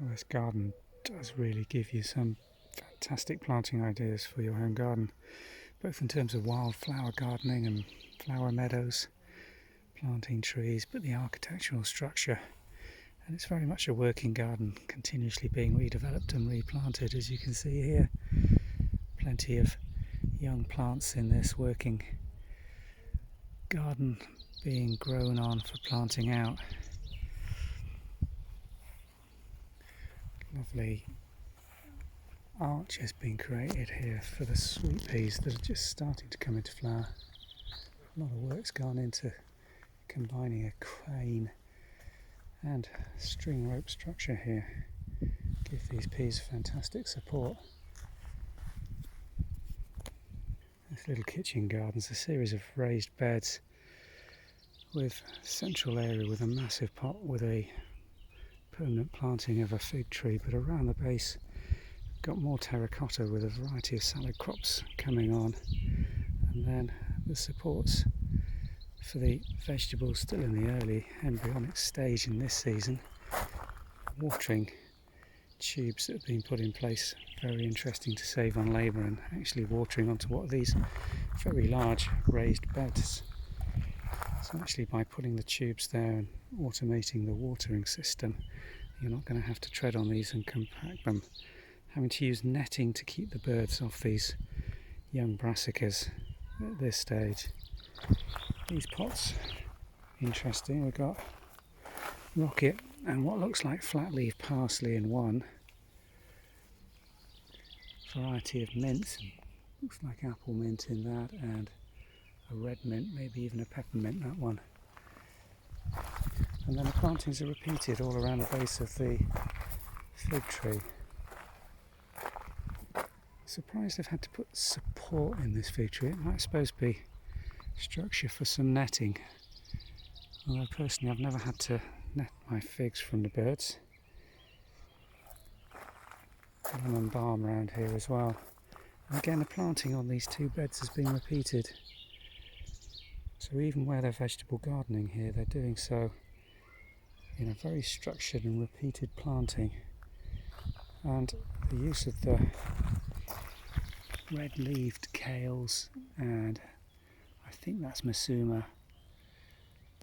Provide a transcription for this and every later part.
Well, this garden does really give you some fantastic planting ideas for your home garden, both in terms of wildflower gardening and flower meadows, planting trees, but the architectural structure. And it's very much a working garden, continuously being redeveloped and replanted, as you can see here. Plenty of young plants in this working garden being grown on for planting out. Lovely arch has been created here for the sweet peas that are just starting to come into flower. A lot of work's gone into combining a crane and string rope structure here. Give these peas fantastic support. This little kitchen garden's a series of raised beds with a central area with a massive pot with a permanent planting of a fig tree, but around the base got more terracotta with a variety of salad crops coming on, and then the supports for the vegetables still in the early embryonic stage in this season. Watering tubes that have been put in place, very interesting to save on labour, and actually watering onto what are these very large raised beds. So actually by putting the tubes there and automating the watering system, you're not going to have to tread on these and compact them. Having to use netting to keep the birds off these young brassicas at this stage. These pots, interesting, we've got rocket and what looks like flat leaf parsley in one, variety of mints, looks like apple mint in that, and a red mint, maybe even a peppermint, that one. And then the plantings are repeated all around the base of the fig tree. Surprised they've had to put support in this fig tree. It might supposed to be structure for some netting, although personally I've never had to net my figs from the birds. Lemon balm around here as well. And again, the planting on these two beds has been repeated, so even where they're vegetable gardening here, they're doing so in a very structured and repeated planting, and the use of the red-leaved kales, and I think that's Masuma,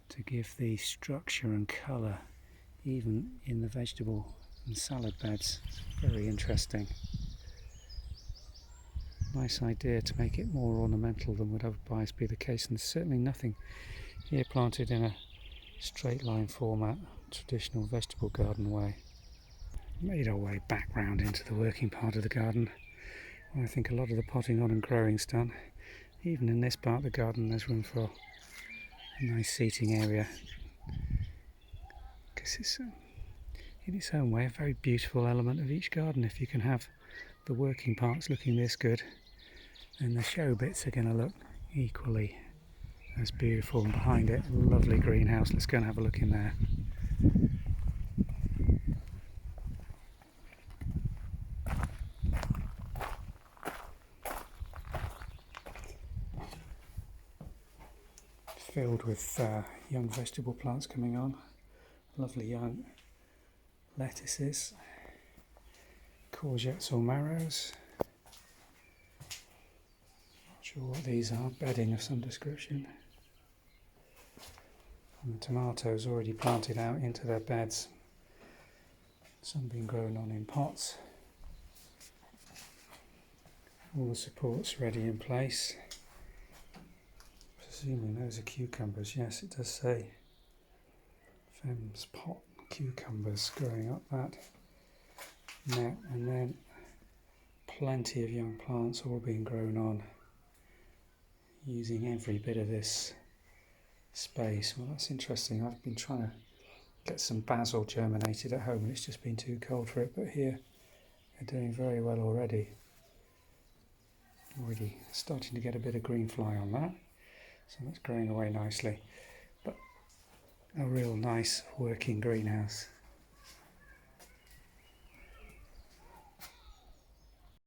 to give the structure and colour even in the vegetable and salad beds. Very interesting. Nice idea to make it more ornamental than would otherwise be the case, and there's certainly nothing here planted in a straight line format, traditional vegetable garden way. Made our way back round into the working part of the garden. I think a lot of the potting on and growing's done. Even in this part of the garden there's room for a nice seating area, because it's in its own way a very beautiful element of each garden. If you can have the working parts looking this good, then the show bits are going to look equally as beautiful. And behind it, a lovely greenhouse. Let's go and have a look in there. Filled with young vegetable plants coming on, lovely young lettuces, courgettes or marrows, not sure what these are, bedding of some description, and the tomatoes already planted out into their beds, some being grown on in pots, all the supports ready in place. Presuming those are cucumbers. Yes, it does say Fem's pot cucumbers growing up that net, and then plenty of young plants all being grown on, using every bit of this space. Well, that's interesting. I've been trying to get some basil germinated at home and it's just been too cold for it, but here they're doing very well already. Already starting to get a bit of green fly on that. So that's growing away nicely, but a real nice working greenhouse.